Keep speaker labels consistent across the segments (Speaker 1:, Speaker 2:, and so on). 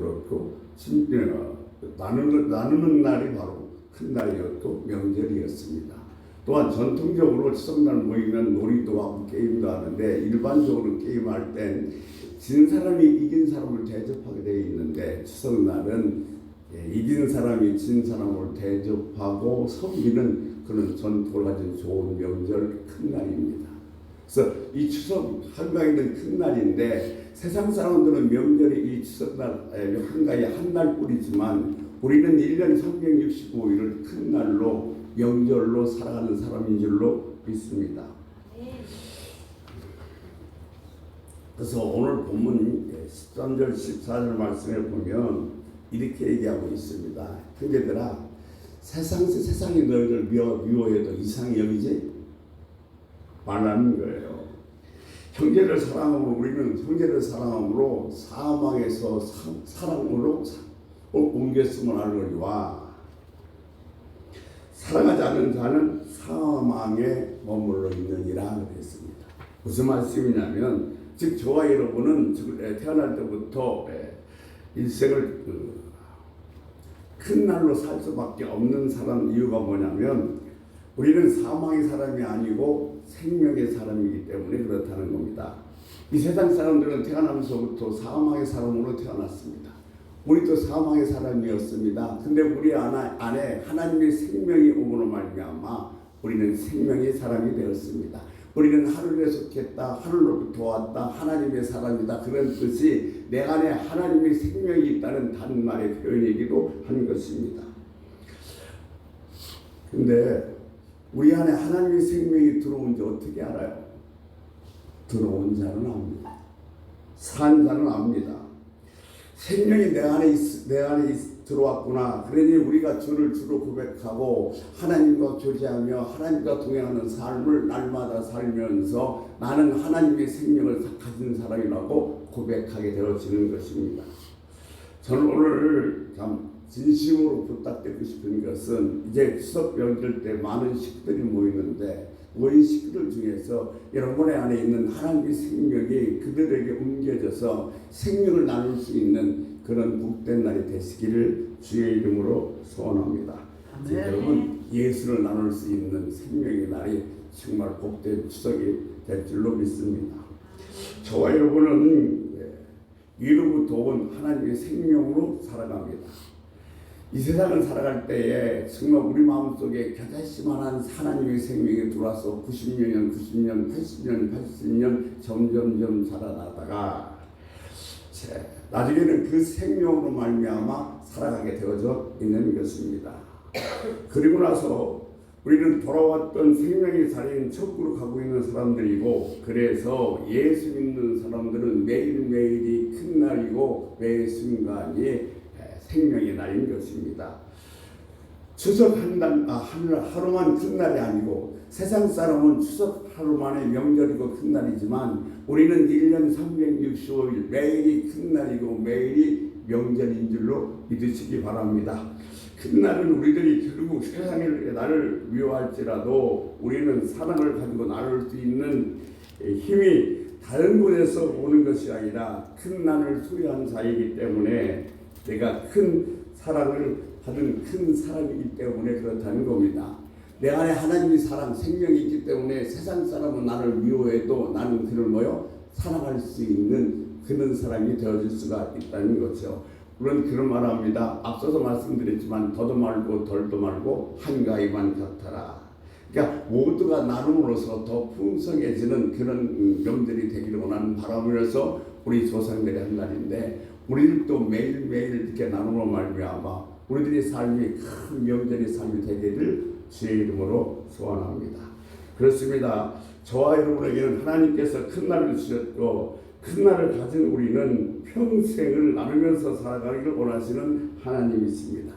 Speaker 1: 그렇고 나누는 날이 바로 큰 날이었고 명절이었습니다. 또한 전통적으로 추석날 모이면 놀이도 하고 게임도 하는데 일반적으로 게임할 땐 진 사람이 이긴 사람을 대접하게 되어 있는데 추석날은 이긴 사람이 진 사람을 대접하고 섬기는 그런 전통을 가진 좋은 명절 큰 날입니다. 그래서 이 추석 한가위는 큰 날인데 세상 사람들은 명절이 이 추석날 한가위 한 날뿐이지만 우리는 1년 365일을 큰 날로 명절로 살아가는 사람인 줄로 믿습니다. 그래서 오늘 본문 13절 14절 말씀에 보면 이렇게 얘기하고 있습니다. 형제들아 세상이 너희를 미워해도 이상히 여기지 말라는 거예요. 형제를 사랑함으로 우리는 형제를 사랑함으로 사망에서 사랑으로 옮겼음을 알거니와 사랑하지 않는 자는 사망에 머물러 있느니라 그랬습니다. 무슨 말씀이냐면 즉 저와 여러분은 태어날 때부터 일생을 큰 날로 살 수밖에 없는 사람 이유가 뭐냐면 우리는 사망의 사람이 아니고 생명의 사람이기 때문에 그렇다는 겁니다. 이 세상 사람들은 태어나면서부터 사망의 사람으로 태어났습니다. 우리도 사망의 사람이었습니다. 근데 우리 안에 하나님의 생명이 오므로 말미암아 우리는 생명의 사람이 되었습니다. 우리는 하늘에 속했다, 하늘로부터 왔다, 하나님의 사람이다. 그런 뜻이 내 안에 하나님의 생명이 있다는 단말의 표현이기도 한 것입니다. 근데 우리 안에 하나님의 생명이 들어온지 어떻게 알아요? 들어온 자는 압니다. 산 자는 압니다. 생명이 내 안에 들어왔구나. 그러니 우리가 주를 주로 고백하고 하나님과 교제하며 하나님과 동행하는 삶을 날마다 살면서 나는 하나님의 생명을 가진 사람이라고 고백하게 되어지는 것입니다. 저는 오늘 참 진심으로 부탁드리고 싶은 것은 이제 추석 명절 때 많은 식구들이 모이는데 모인 식구들 중에서 여러분의 안에 있는 하나님의 생명이 그들에게 옮겨져서 생명을 나눌 수 있는 그런 복된 날이 되시기를 주의 이름으로 소원합니다. 여러분 예수를 나눌 수 있는 생명의 날이 정말 복된 추석이 될 줄로 믿습니다. 저와 여러분은 위로부터 온 하나님의 생명으로 살아갑니다. 이 세상을 살아갈 때에 정말 우리 마음속에 겨자씨만한 하나님의 생명이 들어와서 90년, 80년, 80년 점점 자라나다가 나중에는 그 생명으로 말미암아 살아가게 되어져 있는 것입니다. 그리고 나서 우리는 돌아왔던 생명의 자리인 천국으로 가고 있는 사람들이고 그래서 예수 믿는 사람들은 매일매일이 큰 날이고 매 순간이 생명의 날인 것입니다. 추석 하루만 큰 날이 아니고 세상 사람은 추석 하루만의 명절이고 큰 날이지만 우리는 1년 365일 매일이 큰 날이고 매일이 명절인 줄로 믿으시기 바랍니다. 큰 날은 우리들이 결국 세상의 나를 미워할지라도 우리는 사랑을 가지고 나눌 수 있는 힘이 다른 곳에서 오는 것이 아니라 큰 날을 소유한 자이기 때문에 내가 큰 사랑을 받은 큰 사람이기 때문에 그렇다는 겁니다. 내 안에 하나님의 사랑, 생명이 있기 때문에 세상 사람은 나를 미워해도 나는 그를 사랑할 수 있는 그런 사람이 되어줄 수가 있다는 거죠. 물론 그런 말합니다. 앞서서 말씀드렸지만 더도 말고 덜도 말고 한가위만 같아라. 그러니까 모두가 나눔으로써 더 풍성해지는 그런 명절이 되기를 원하는 바람으로서 우리 조상들의 한 날인데 우리들도 매일매일 이렇게 나눔으로 말미암아 우리들의 삶이 큰 명절의 삶이 되기를 주의 이름으로 소원합니다. 그렇습니다. 저와 여러분에게는 하나님께서 큰 날을 주셨고 큰 날을 가진 우리는 평생을 나누면서 살아가기를 원하시는 하나님이십니다.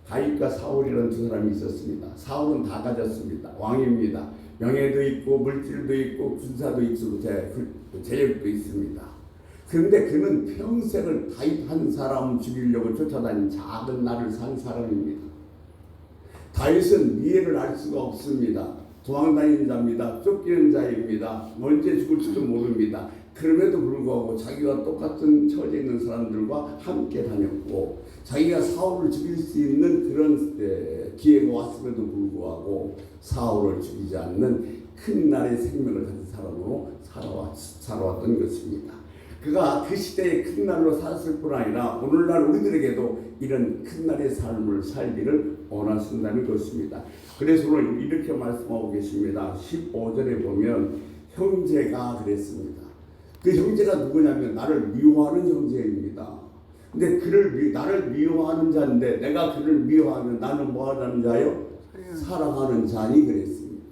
Speaker 1: 다윗과 사울이라는 두 사람이 있었습니다. 사울은 다 가졌습니다. 왕입니다. 명예도 있고 물질도 있고 군사도 있고 재력도 있습니다. 그런데 그는 평생을 다윗 한 사람 죽이려고 쫓아다닌 작은 나를 산 사람입니다. 다윗은 미래를 알 수가 없습니다. 도망다니는 자입니다. 쫓기는 자입니다. 언제 죽을지도 모릅니다. 그럼에도 불구하고 자기가 똑같은 처지에 있는 사람들과 함께 다녔고 자기가 사울을 죽일 수 있는 그런 기회가 왔음에도 불구하고 사울을 죽이지 않는 큰 날의 생명을 가진 사람으로 살아왔던 것입니다. 그가 그 시대의 큰 날로 살았을 뿐 아니라 오늘날 우리들에게도 이런 큰 날의 삶을 살기를 원하신다는 것입니다. 그래서 오늘 이렇게 말씀하고 계십니다. 15절에 보면 형제가 그랬습니다. 그 형제가 누구냐면 나를 미워하는 형제입니다. 근데 나를 미워하는 자인데 내가 그를 미워하면 나는 뭐하는 자요? 사랑하는 자니 그랬습니다.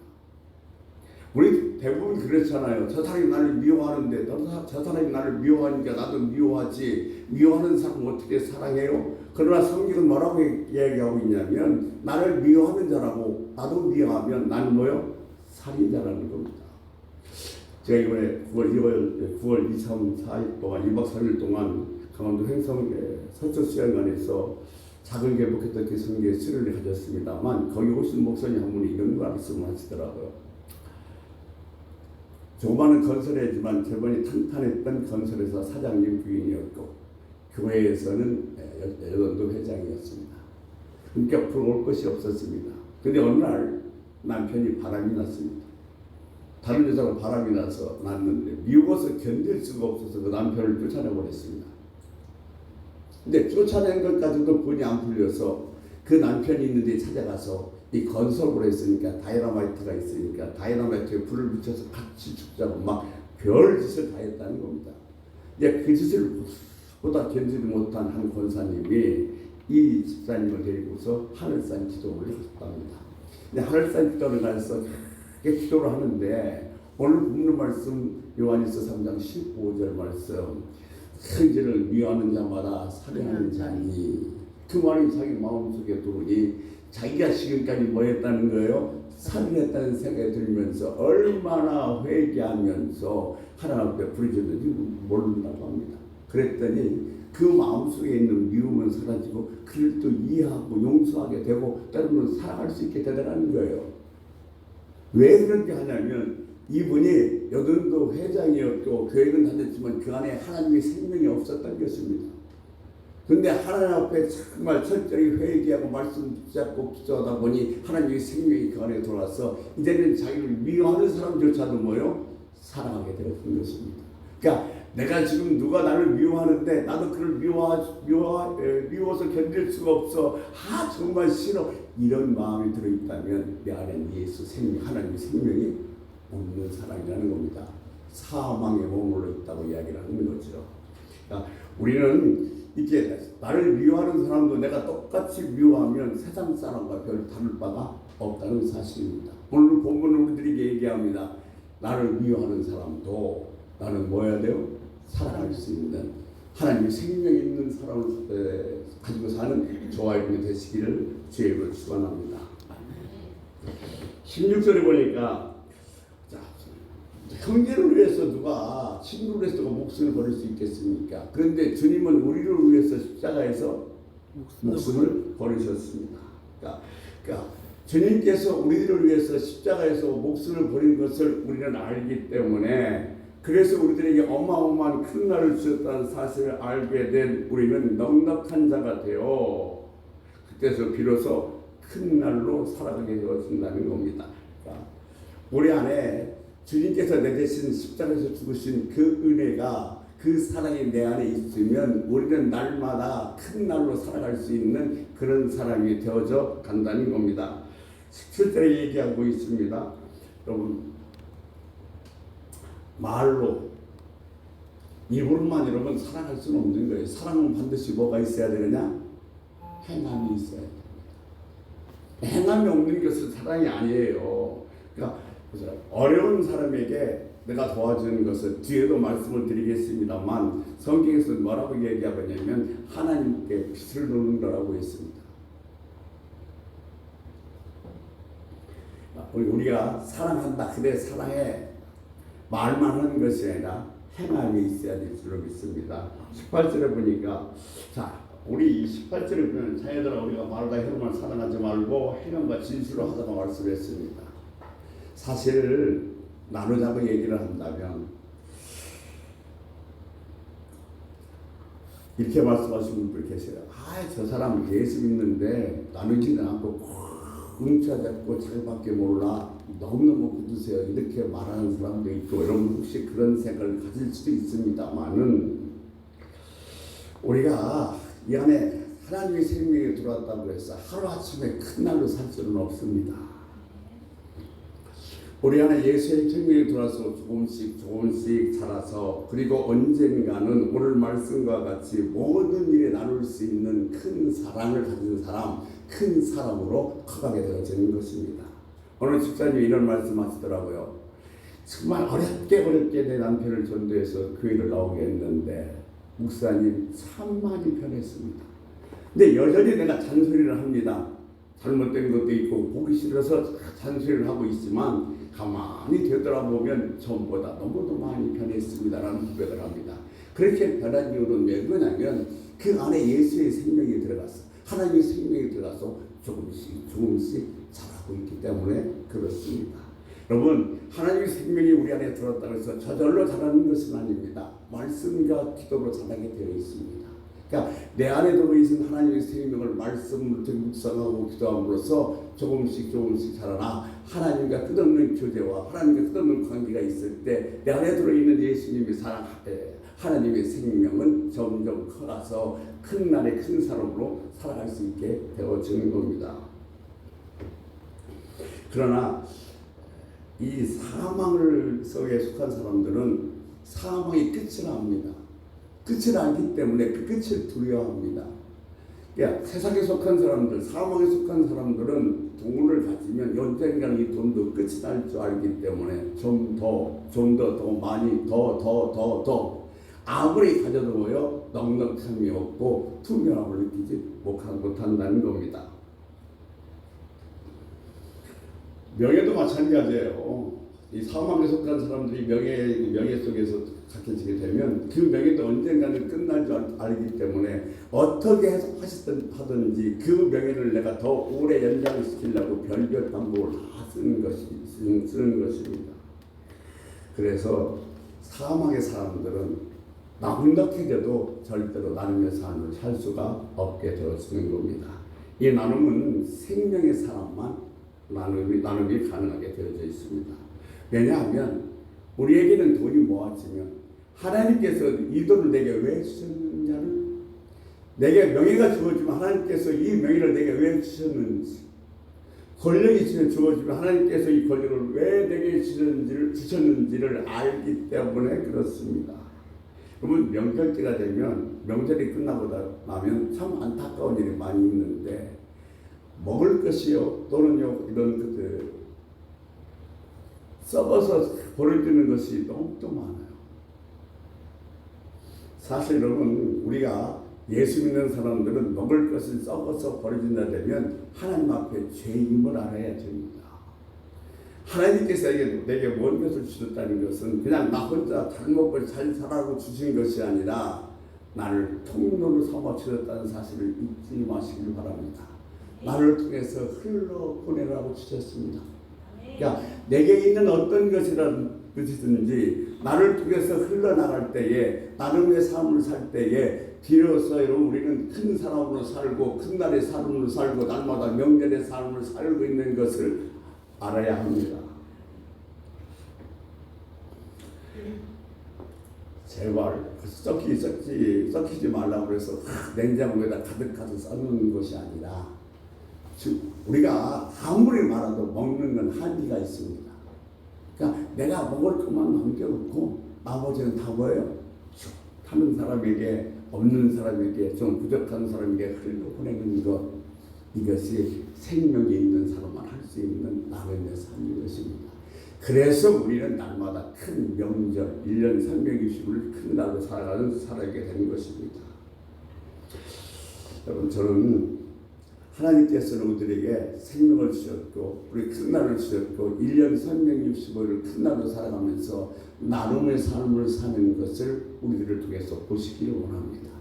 Speaker 1: 우리 대부분 그렇잖아요. 저 사람이 나를 미워하는데 저 사람이 나를 미워하니까 나도 미워하지. 미워하는 사람 어떻게 사랑해요? 그러나 성경은 뭐라고 얘기하고 있냐면 나를 미워하는 자라고 나도 미워하면 나는 뭐요? 살인자라는 겁니다. 제가 이번에 9월 2, 3, 4일 동안 1박 3일 동안 강원도 횡성 서초수양관에서 작은 개복했던 그 성교의 수련을 가졌습니다만 거기 오신 목사님 한 분이 이런 말씀을 하시더라고요. 조그마한 건설회지만 저번에 탄탄했던 건설회사 사장님 부인이었고 교회에서는 여전도 회장이었습니다. 그러니까 앞으로 올 것이 없었습니다. 그런데 어느 날 남편이 바람이 났습니다. 다른 여자가 바람이 나서 났는데 미워서 견딜 수가 없어서 그 남편을 쫓아내버렸습니다. 근데 쫓아낸 것까지도 본이 안 풀려서 그 남편이 있는 데 찾아가서 이 건설을 했으니까 다이너마이트가 있으니까 다이너마이트에 불을 붙여서 같이 죽자고 막 별짓을 다 했다는 겁니다. 이제 그 짓을 보다 견디지 못한 한 권사님이 이 집사님을 데리고서 하늘산 기도를 했답니다. 근데 하늘산 기도를 가서 기도를 하는데 오늘 본문 말씀 요한일서 3장 15절 말씀 형제를 미워하는 자마다 살해하는 자니 그 말이 자기 마음속에 들어오니 자기가 지금까지 뭐 했다는 거예요? 살인했다는 생각이 들면서 얼마나 회개하면서 하나님 앞에 부르짖는지 모른다고 합니다. 그랬더니 그 마음속에 있는 미움은 사라지고 그를 또 이해하고 용서하게 되고 때로는 사랑할 수 있게 되더라는 거예요. 왜 그렇게 하냐면 이분이 여전도 회장이었고 교회는 다녔지만 그 안에 하나님의 생명이 없었던 것입니다. 근데 하나님 앞에 정말 철저히 회개하고 말씀 붙잡고 기도하다 보니 하나님의 생명이 그 안에 들어와서 이제는 자기를 미워하는 사람조차도 뭐요? 사랑하게 되었던 것입니다. 그러니까 내가 지금 누가 나를 미워하는데 나도 그를 미워서 견딜 수가 없어. 정말 싫어. 이런 마음이 들어있다면 내 안에 예수 생명, 하나님의 생명이 없는 사람이라는 겁니다. 사망에 머물러 있다고 이야기를 하는 거죠. 그러니까 우리는 이렇게 나를 미워하는 사람도 내가 똑같이 미워하면 세상 사람과 별 다를 바가 없다는 사실입니다. 오늘 본문은 우리들에게 얘기합니다. 나를 미워하는 사람도 나는 뭐 해야 돼요? 사랑할 수 있는 하나님의 생명이 있는 사람을 가지고 사는 저와 여러분이 되시기를 주의 이름으로 축원합니다. 16절에 보니까 형제를 위해서 누가 친구를 위해서 누가 목숨을 버릴 수 있겠습니까? 그런데 주님은 우리를 위해서 십자가에서 목숨을 버리셨습니다. 그러니까 주님께서 우리들을 위해서 십자가에서 목숨을 버린 것을 우리는 알기 때문에 그래서 우리들에게 어마어마한 큰 날을 주셨다는 사실을 알게 된 우리는 넉넉한 자가 되어 그때서 비로소 큰 날로 살아가게 되어진다는 겁니다. 그러니까 우리 안에 주님께서 내 대신 십자가에서 죽으신 그 은혜가 그 사랑이 내 안에 있으면 우리는 날마다 큰 날로 살아갈 수 있는 그런 사람이 되어져 간다는 겁니다. 17절에 얘기하고 있습니다. 여러분 말로 입으로만 여러분 사랑할 수는 없는 거예요. 사랑은 반드시 뭐가 있어야 되느냐? 행함이 있어야 됩니다. 행함이 없는 것은 사랑이 아니에요. 그러니까 어려운 사람에게 내가 도와주는 것은 뒤에도 말씀을 드리겠습니다만 성경에서 뭐라고 얘기하고 있냐면 하나님께 빚을 놓는 거라고 했습니다. 우리가 사랑한다 그래 사랑해 말만 하는 것이 아니라 행함이 있어야 될 줄로 믿습니다. 18절에 보니까 우리 18절에 보면 자녀들아 우리가 말과 행함을 사랑하지 말고 행함과 진실로 하자고 말씀했습니다. 사실 나누자고 얘기를 한다면 이렇게 말씀하시는 분들 계세요. 저 사람 예수 믿는데 나누지는 않고 뭉쳐잡고 자기밖에 몰라. 너무너무 굳으세요. 이렇게 말하는 사람도 있고, 여러분 혹시 그런 생각을 가질 수도 있습니다만은, 우리가 이 안에 하나님의 생명이 들어왔다고 해서 하루아침에 큰 날로 살 수는 없습니다. 우리 안에 예수의 생명이 들어와서 조금씩 자라서, 그리고 언젠가는 오늘 말씀과 같이 모든 일에 나눌 수 있는 큰 사랑을 가진 사람, 큰 사람으로 커가게 되어지는 것입니다. 오늘 집사님이 이런 말씀하시더라고요. 정말 어렵게 내 남편을 전도해서 교회를 나오게 했는데 목사님 참 많이 변했습니다. 근데 여전히 내가 잔소리를 합니다. 잘못된 것도 있고 보기 싫어서 잔소리를 하고 있지만 가만히 되돌아보면 전보다 너무도 많이 변했습니다라는 고백을 합니다. 그렇게 변한 이유는 왜 그러냐면 그 안에 예수의 생명이 들어갔어. 하나님의 생명이 들어가서 조금씩 자라고 있기 때문에 그렇습니다. 여러분, 하나님의 생명이 우리 안에 들어왔다고 해서 저절로 자라는 것은 아닙니다. 말씀과 기도로 자라게 되어 있습니다. 그러니까 내 안에 들어있는 하나님의 생명을 말씀으로 묵상하고 기도함으로써 조금씩 자라나 하나님과 끝없는 교제와 하나님과 끝없는 관계가 있을 때 내 안에 들어있는 예수님의 사랑, 하나님의 생명은 점점 커가서 큰 날의 큰 사람으로 살아갈 수 있게 되어지는 겁니다. 그러나 이 사망을 속에 속한 사람들은 사망의 끝을 압니다. 끝을 알기 때문에 그 끝을 두려워합니다. 그러니까 세상에 속한 사람들, 사망에 속한 사람들은 돈을 가지면 언젠가는 이 돈도 끝이 날 줄 알기 때문에 좀 더 많이 더 아무리 가져도 넉넉함이 없고 투명함을 느끼지 못한다는 겁니다. 명예도 마찬가지예요. 이 사망에 속한 사람들이 명예 속에서 갇혀지게 되면 그 명예도 언젠가는 끝날 줄 알기 때문에 어떻게 하든지 그 명예를 내가 더 오래 연장시키려고 별별 방법을 다 쓰는 것입니다. 그래서 사망의 사람들은 넉넉해져도 절대로 나눔의 삶을 살 수가 없게 되어지는 겁니다. 이 나눔은 생명의 사람만 나눔이 가능하게 되어져 있습니다. 왜냐하면 우리에게는 돈이 모아지면 하나님께서 이 돈을 내게 왜 주셨느냐를, 내게 명예가 주어지면 하나님께서 이 명예를 내게 왜 주셨는지, 권력이 주어지면 하나님께서 이 권력을 왜 내게 주셨는지를 알기 때문에 그렇습니다. 그러면 명절기가 되면, 명절이 끝나고 나면 참 안타까운 일이 많이 있는데, 먹을 것이요 또는요 이런 것들 썩어서 버려지는 것이 너무 많아요. 사실 여러분, 우리가 예수 믿는 사람들은 먹을 것을 썩어서 버려진다 되면 하나님 앞에 죄임을 알아야 됩니다. 하나님께서 내게 뭔 것을 주셨다는 것은 그냥 나 혼자 잘 먹고 잘 살라고 주신 것이 아니라 나를 통로로 삼아 주셨다는 사실을 잊지 마시길 바랍니다. 나를 통해서 흘러보내라고 주셨습니다. 그러니까 내게 있는 어떤 것이든지 나를 통해서 흘러나갈 때에, 나눔의 삶을 살 때에 비로소 여러분 우리는 큰 사람으로 살고 큰 날의 삶을 살고 날마다 명절의 삶을 살고 있는 것을 알아야 합니다. 제발 썩히지 말라고 해서 냉장고에다 가득 쌓는 것이 아니라, 우리가 아무리 말아도 먹는 건 한계가 있습니다. 그러니까 내가 먹을 것만 남겨놓고 나머지는 다 뭐예요? 타는 사람에게, 없는 사람에게, 좀 부족한 사람에게 흘려보내는 것, 이것이 생명이 있는 사람만 할 수 있는 나눔의 삶인 것입니다. 그래서 우리는 날마다 큰 명절, 1년 360을 큰 날로 살아가게 되는 것입니다. 여러분, 저는 하나님께서는 우리들에게 생명을 주셨고 우리 큰 날을 주셨고 1년 365일을 큰 날로 살아가면서 나눔의 삶을 사는 것을 우리들을 통해서 보시기를 원합니다.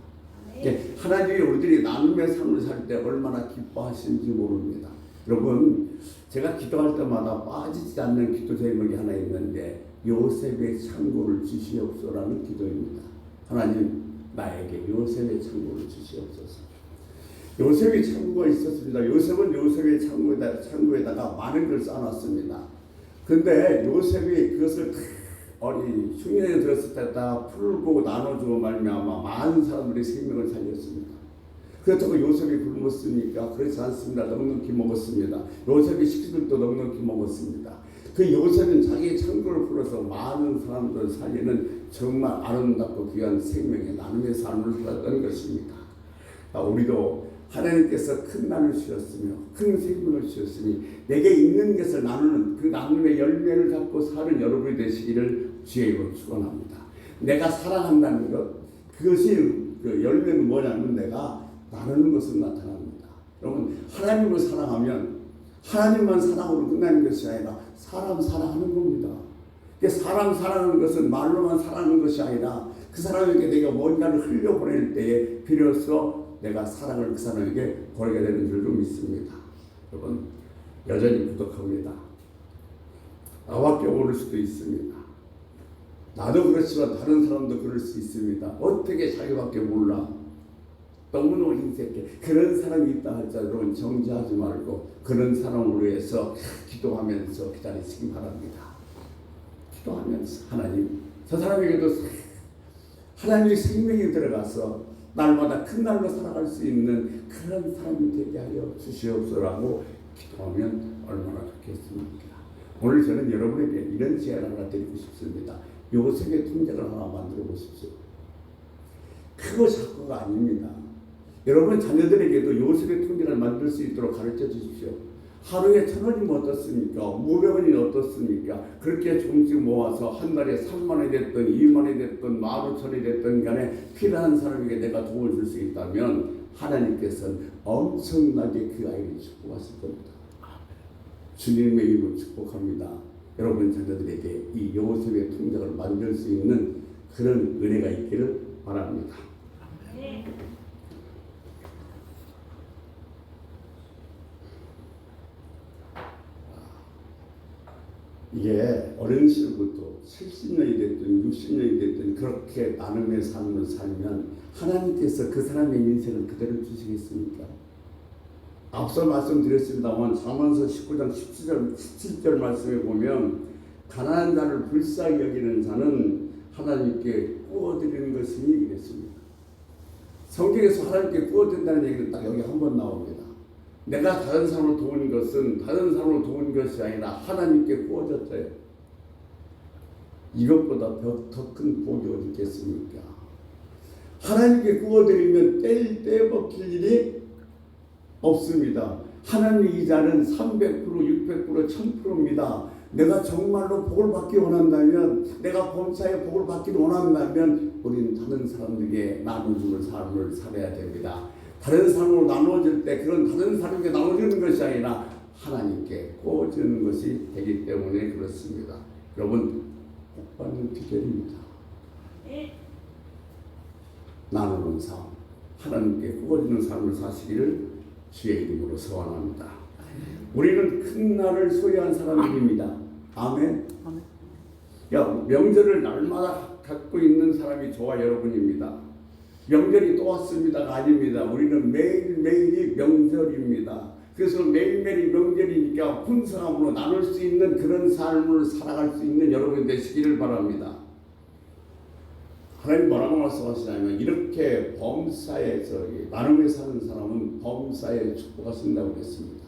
Speaker 1: 하나님이 우리들이 나눔의 삶을 살 때 얼마나 기뻐하시는지 모릅니다. 여러분, 제가 기도할 때마다 빠지지 않는 기도 제목이 하나 있는데 요셉의 창고를 주시옵소라는 기도입니다. 하나님, 나에게 요셉의 창고를 주시옵소서. 요셉의 창고가 있었습니다. 요셉은 요셉의 창고에다가 많은 걸 쌓아놨습니다. 근데 요셉이 그것을 흉년에 들었을 때다 풀고 나눠주고 말미암아 많은 사람들의 생명을 살렸습니다. 그렇다고 요셉이 굶었습니까? 그렇지 않습니다. 넉넉히 먹었습니다. 요셉의 식구들도 넉넉히 먹었습니다. 그 요셉은 자기의 창고를 풀어서 많은 사람들을 살리는 정말 아름답고 귀한 생명의 나눔의 삶을 살았던 것입니다. 우리도 하나님께서 큰 나를 주셨으며 큰 생명을 주셨으니 내게 있는 것을 나누는 그 나눔의 열매를 갖고 사는 여러분이 되시기를 주의 이름으로 축원합니다. 내가 사랑한다는 것, 그것이 그 열매는 뭐냐면 내가 나누는 것으로 나타납니다. 여러분, 하나님을 사랑하면 하나님만 사랑으로 끝나는 것이 아니라 사람 사랑하는 겁니다. 사람 사랑하는 것은 말로만 사랑하는 것이 아니라 그 사람에게 내가 뭔가를 흘려보낼 때에 비로소 내가 사랑을 그 사람에게 보내게 되는 줄도 믿습니다. 여러분, 여전히 부족합니다. 나밖에 모를 수도 있습니다. 나도 그렇지만 다른 사람도 그럴 수 있습니다. 어떻게 자기밖에 몰라? 너무너무 인색해. 그런 사람이 있다 할지라도 정지하지 말고 그런 사람을 위해서 기도하면서 기다리시기 바랍니다. 기도하면서 하나님, 저 사람에게도 하나님의 생명이 들어가서 날마다 큰 날로 살아갈 수 있는 그런 사람이 되게 하여 주시옵소서라고 기도하면 얼마나 좋겠습니까? 오늘 저는 여러분에게 이런 제안을 하나 드리고 싶습니다. 요셉의 통장을 하나 만들어 보십시오. 크고 작고가 아닙니다. 여러분 자녀들에게도 요셉의 통장을 만들 수 있도록 가르쳐 주십시오. 하루에 1,000원이면 어떻습니까? 500원이면 어떻습니까? 그렇게 조금씩 모아서 한 달에 3만 원이 됐든 2만 원이 됐든 15,000원이 됐든 간에 필요한 사람에게 내가 도움을 줄 수 있다면 하나님께서는 엄청나게 그 아이를 축복하실 겁니다. 주님의 이름으로 축복합니다. 여러분 자녀들에게 이 요셉의 통장을 만들 수 있는 그런 은혜가 있기를 바랍니다. 이게 어린 시절부터 70년이 됐든 60년이 됐든 그렇게 나눔의 삶을 살면 하나님께서 그 사람의 인생을 그대로 주시겠습니까? 앞서 말씀드렸습니다만 잠언서 19장 17절 말씀에 보면 가난한 자를 불쌍히 여기는 자는 하나님께 구워드리는 것이니 이랬습니다. 성경에서 하나님께 구워드린다는 얘기는 딱 여기 한 번 나옵니다. 내가 다른 사람을 도우는 것은 다른 사람을 도우는 것이 아니라 하나님께 구워졌어요. 이것보다 더 큰 복이 어디 있겠습니까? 하나님께 구워드리면 떼먹힐 일이 없습니다. 하나님의 이자는 300%, 600%, 1000%입니다. 내가 정말로 복을 받기 원한다면, 내가 범사에 복을 받기를 원한다면 우리는 다른 사람들에게 나눠주는 삶을 살아야 됩니다. 다른 사람으로 나눠질 때 그런 다른 사람에게 나눠주는 것이 아니라 하나님께 구워주는 것이 되기 때문에 그렇습니다. 여러분, 복받는 비결입니다. 나누는 삶, 하나님께 구워주는 삶을 사시기를 주의 이름으로 소원합니다. 우리는 큰 날을 소유한 사람들입니다. 아멘. 명절을 날마다 갖고 있는 사람이 저와 여러분입니다. 명절이 또 왔습니다가 아닙니다. 우리는 매일매일이 명절입니다. 그래서 매일매일이 명절이니까 풍성함으로 나눌 수 있는 그런 삶을 살아갈 수 있는 여러분이 되시기를 바랍니다. 하나님 뭐라고 말씀하시냐면 이렇게 범사에 나눔에 사는 사람은 범사에 축복하신다고 했습니다.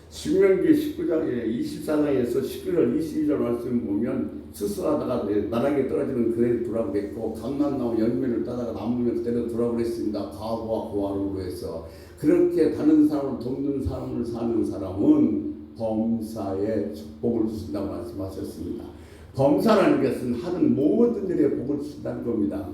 Speaker 1: 신명기 19장에 24장에서 19절 22절 말씀 보면 수술하다가 나락에 떨어지는 그대를 두라고 했고 강난나무 열매를 따다가 남으면 그대로 두라고 그랬습니다. 과부와 고아로 해서 그렇게 다른 사람을 돕는 삶을 사는 사람은 범사에 축복을 주신다고 말씀하셨습니다. 범사라는 것은 하는 모든 일에 복을 주신다는 겁니다.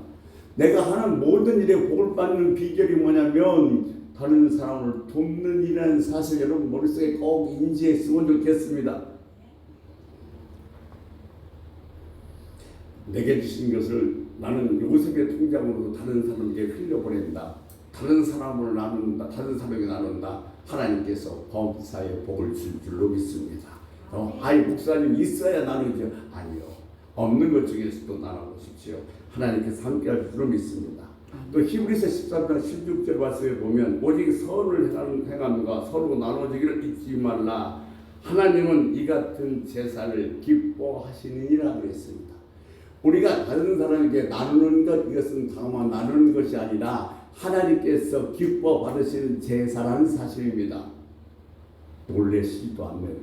Speaker 1: 내가 하는 모든 일에 복을 받는 비결이 뭐냐면 다른 사람을 돕는 일이라는 사실 여러분 머릿속에 꼭 인지했으면 좋겠습니다. 내게 주신 것을 나는 요셉의 통장으로 다른 사람에게 흘려보낸다. 다른 사람을 나눈다. 다른 사람에게 나눈다. 하나님께서 범사에 복을 줄 줄로 믿습니다. 아이 목사님 있어야 나누죠. 아니요. 없는 것 중에서도 나눠보십시오. 하나님께서 함께 할 줄로 믿습니다. 또 히브리서 13장 16절 말씀에 보면 오직 선을 행함과 서로 나눠주기를 잊지 말라. 하나님은 이 같은 제사를 기뻐하시느니라 그랬습니다. 우리가 다른 사람에게 나누는 것, 이것은 다만 나누는 것이 아니라 하나님께서 기뻐 받으시는 제사라는 사실입니다. 놀라시지도 않네요.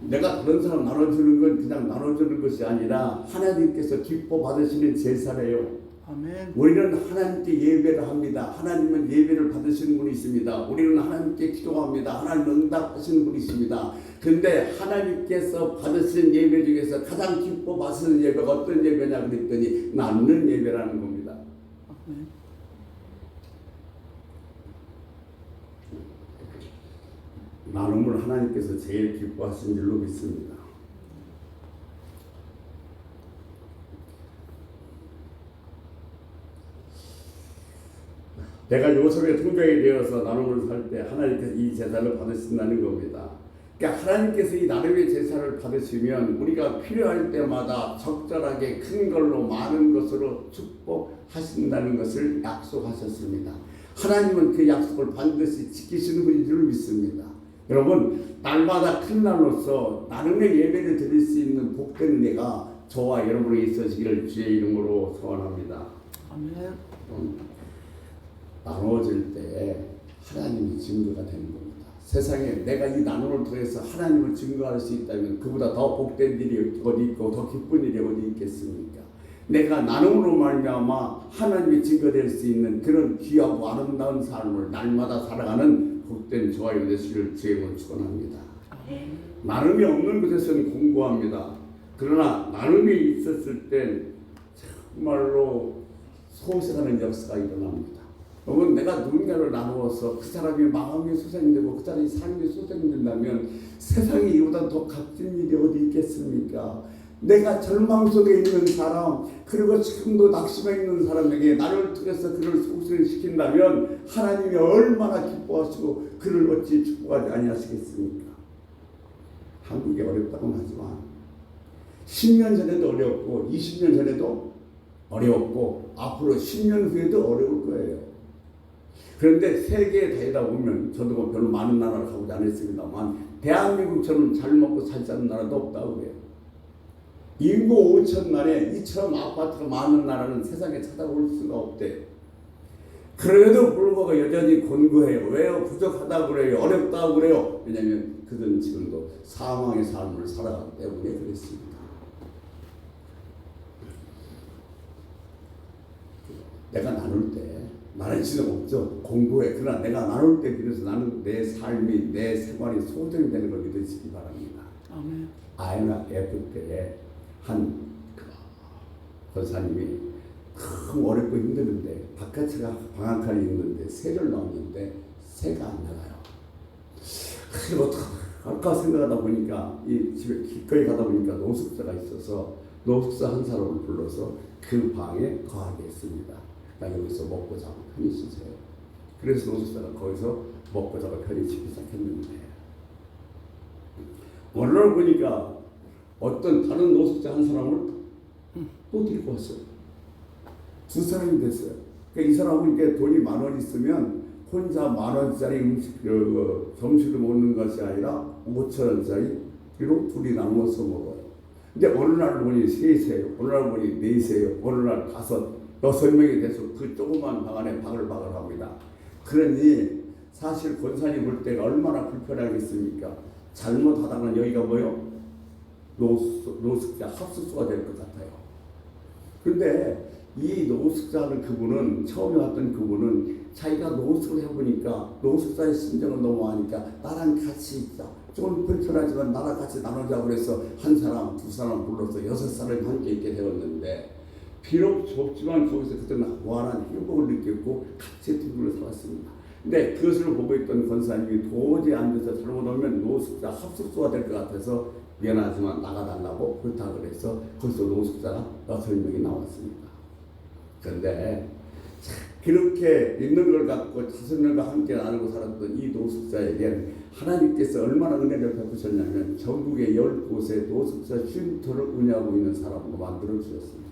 Speaker 1: 내가 다른 사람 나눠주는 건 그냥 나눠주는 것이 아니라 하나님께서 기뻐 받으시는 제사래요.
Speaker 2: 아멘.
Speaker 1: 우리는 하나님께 예배를 합니다. 하나님은 예배를 받으시는 분이십니다. 우리는 하나님께 기도합니다. 하나님은 응답하시는 분이십니다. 근데 하나님께서 받으신 예배 중에서 가장 기뻐 받으시는 예배가 어떤 예배냐 그랬더니 나누는 예배라는 겁니다.
Speaker 2: 아멘.
Speaker 1: 나눔을 하나님께서 제일 기뻐하신 줄로 믿습니다. 내가 요셉의 통장이 되어서 나눔을 살 때 하나님께서 이 제사를 받으신다는 겁니다. 그러니까 하나님께서 이 나눔의 제사를 받으시면 우리가 필요할 때마다 적절하게 큰 걸로 많은 것으로 축복하신다는 것을 약속하셨습니다. 하나님은 그 약속을 반드시 지키시는 분인 줄 믿습니다. 여러분, 날마다 큰 날로서 나눔의 예배를 드릴 수 있는 복된 은혜가 저와 여러분에게 있으시기를 주의 이름으로 소원합니다.
Speaker 2: 아멘.
Speaker 1: 나누어질 때 하나님이 증거가 되는 겁니다. 세상에 내가 이 나눔을 통해서 하나님을 증거할 수 있다면 그보다 더 복된 일이 어디 있고 더 기쁜 일이 어디 있겠습니까? 내가 나눔으로 말미암아 하나님이 증거될 수 있는 그런 귀하고 아름다운 삶을 날마다 살아가는 복된 저와 여러분 되시기를 주님으로 축원합니다. 나눔이 없는 곳에서는 공고합니다. 그러나 나눔이 있었을 땐 정말로 소생하는 역사가 일어납니다. 여러분, 내가 누군가를 나누어서 그 사람의 마음이 소생되고 그 사람의 삶이 소생된다면 세상에 이보다 더 값진 일이 어디 있겠습니까? 내가 절망 속에 있는 사람, 그리고 지금도 낙심해 있는 사람에게 나를 통해서 그를 소생시킨다면 하나님이 얼마나 기뻐하시고 그를 어찌 축복하지 아니하시겠습니까? 한국이 어렵다고는 하지만 10년 전에도 어려웠고 20년 전에도 어려웠고 앞으로 10년 후에도 어려울 거예요. 그런데 세계에 다니다 보면 저도 뭐 별로 많은 나라를 가보지 않았습니다만 대한민국처럼 잘 먹고 살지 않는 나라도 없다고 그래요. 인구 5천만에 이처럼 아파트가 많은 나라는 세상에 찾아볼 수가 없대요. 그래도 불구하고 여전히 곤고해요. 왜요? 부족하다고 그래요. 어렵다고 그래요. 왜냐하면 그들은 지금도 사망의 삶을 살아가기 때문에 그랬습니다. 내가 나눌 때 나는 지금 없죠. 공부해. 그러나 내가 나눌 때 비로소 나는 내 삶이 내 생활이 소정이 되는 걸 믿으시기 바랍니다.
Speaker 2: 아멘.
Speaker 1: IMF 때에 한 권사님이 참 어렵고 힘드는데 바깥에가 방한칸이 있는데 새를 넣었는데 새가 안 나가요. 그리고 어떡할까 생각하다 보니까 이 집에 기꺼이 가다 보니까 노숙자가 있어서 노숙자 한 사람을 불러서 그 방에 거하게 했습니다. 나 여기서 먹고 자고 편히 쉬세요. 그래서 노숙자가 거기서 먹고 자고 편히 쉬기 시작했는데 오늘 보니까 어떤 다른 노숙자 한 사람을 또 데리고 왔어요. 두 사람이 됐어요. 그러니까 이 사람은 이렇게 돈이 10,000원 있으면 혼자 10,000원짜리 음식 점심을 먹는 것이 아니라 5,000원짜리로 둘이 나눠서 먹어요. 근데 어느 날 보니 셋이에요. 어느 날 보니 넷이에요. 어느 날 5, 6명이 돼서 그 조그만 방 안에 바글바글 합니다. 그러니 사실 권사님 볼 때가 얼마나 불편하겠습니까? 잘못하다가 여기가 뭐요? 노숙자 합숙소가 될 것 같아요. 근데 이 노숙자는 그분은 처음에 왔던 그분은 자기가 노숙을 해보니까 노숙자의 심정을 너무 아니까 나랑 같이 있자. 좀 불편하지만 나랑 같이 나누자 그래서 한 사람, 두 사람 불러서 6사람이 함께 있게 되었는데 비록 좁지만 거기서 그때는 무한한 행복을 느꼈고 같이 두부를 살았습니다. 근데 그것을 보고 있던 권사님이 도저히 안 돼서 잘못하면 노숙자 합숙소가 될 것 같아서 미안하지만 나가달라고 부탁을 해서 거기서 노숙자가 6명이 나왔습니다. 그런데 그렇게 있는 걸 갖고 5명과 함께 나누고 살았던 이 노숙자에게 하나님께서 얼마나 은혜를 베푸셨냐면 전국의 10곳에 노숙자 쉼터를 운영하고 있는 사람으로 만들어 주셨습니다.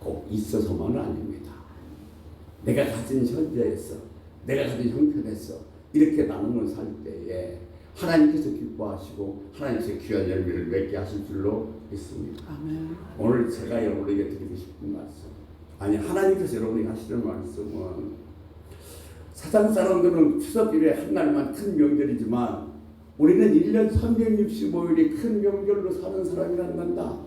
Speaker 1: 꼭 있어서만은 아닙니다. 내가 가진 현재에서, 내가 가진 형편에서 이렇게 나눔을 살 때에 하나님께서 기뻐하시고 하나님께서 귀한 열매를 맺게 하실 줄로 믿습니다.
Speaker 2: 아멘.
Speaker 1: 오늘 제가 여러분에게 드리고 싶은 말씀, 아니 하나님께서 여러분에게 하시는 말씀은, 세상 사람들은 추석일에 한 날만 큰 명절이지만 우리는 1년 365일이 큰 명절로 사는 사람이란다.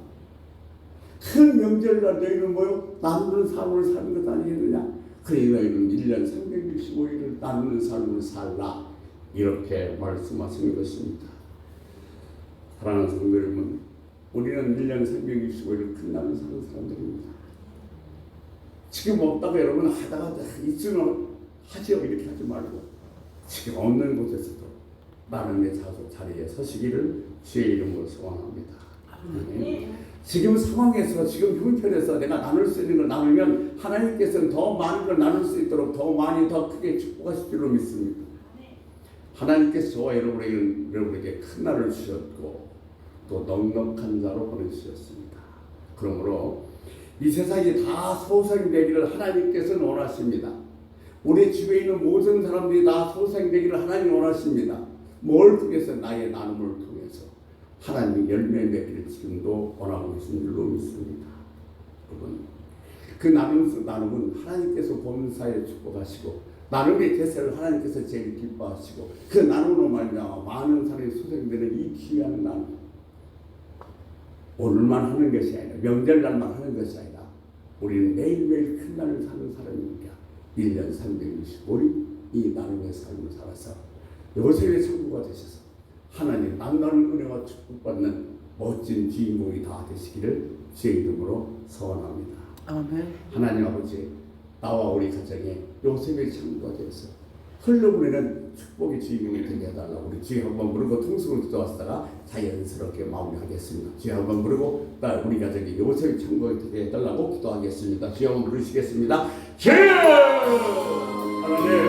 Speaker 1: 큰 명절날 너희는 뭐요? 나누는 삶을 사는 것 아니겠느냐? 그래 너희는 1년 365일을 나누는 삶을 살라. 이렇게 말씀하시는 것입니다. 사랑하는 성도 여러분, 우리는 1년 365일을 큰 날을 사는 사람들입니다. 지금 없다고 여러분 하다가 있으면 하죠. 이렇게 하지 말고 지금 없는 곳에서도 나눔의 자리에 서시기를 주의 이름으로 소원합니다. 지금 상황에서, 지금 형편에서 내가 나눌 수 있는 걸 나누면 하나님께서는 더 많은 걸 나눌 수 있도록 더 많이 더 크게 축복하실 줄로 믿습니다. 하나님께서 저와 여러분에게 큰 날을 주셨고 또 넉넉한 자로 보내주셨습니다. 그러므로 이 세상이 다 소생이 되기를 하나님께서는 원하십니다. 우리 주변에 있는 모든 사람들이 다 소생이 되기를 하나님 원하십니다. 뭘 통해서? 나의 나눔을 통해서 하나님의 열매 맺기를 지금도 원하고 계신 줄로 믿습니다. 여러분, 그 나눔은 하나님께서 범사에 축복하시고 나눔의 대세를 하나님께서 제일 기뻐하시고 그 나눔으로 말미암아 많은 사람이 소생되는 이 귀한 나눔, 오늘만 하는 것이 아니라 명절날만 하는 것이 아니라 우리는 매일매일 큰 날을 사는 사람이니까 1년 365일 이 나눔의 삶을 살아서 요셉의 천부가 되셔서 하나님 만나는 은혜와 축복받는 멋진 주인공이 다 되시기를 주의 이름으로 소원합니다.
Speaker 2: 아멘.
Speaker 1: 하나님 아버지, 나와 우리 가정에 요셉의 천부가 되어서 흘러보내는 축복의 주인공이 되게 해달라고 우리 주여 한번 부르고 통성을 기도하시다가 자연스럽게 마무리하겠습니다. 주여 한번 부르고 우리 가정에 요셉의 천부가 되게 해달라고 기도하겠습니다. 주여 한번 부르시겠습니다. 주여! 하나님,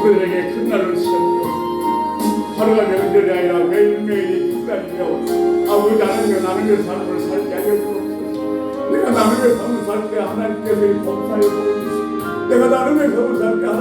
Speaker 1: 우리에게 큰 날을 주셨고 하루가 명절이 아니라 매일매일이 큰 날이며 아버지 하나님의 나눔의 삶을 살게 하여 주옵소서. 내가 나눔의 삶을 살 때 하나님께서 이 범사에 도와주시고 내가 나눔의 삶을 살 때 하나님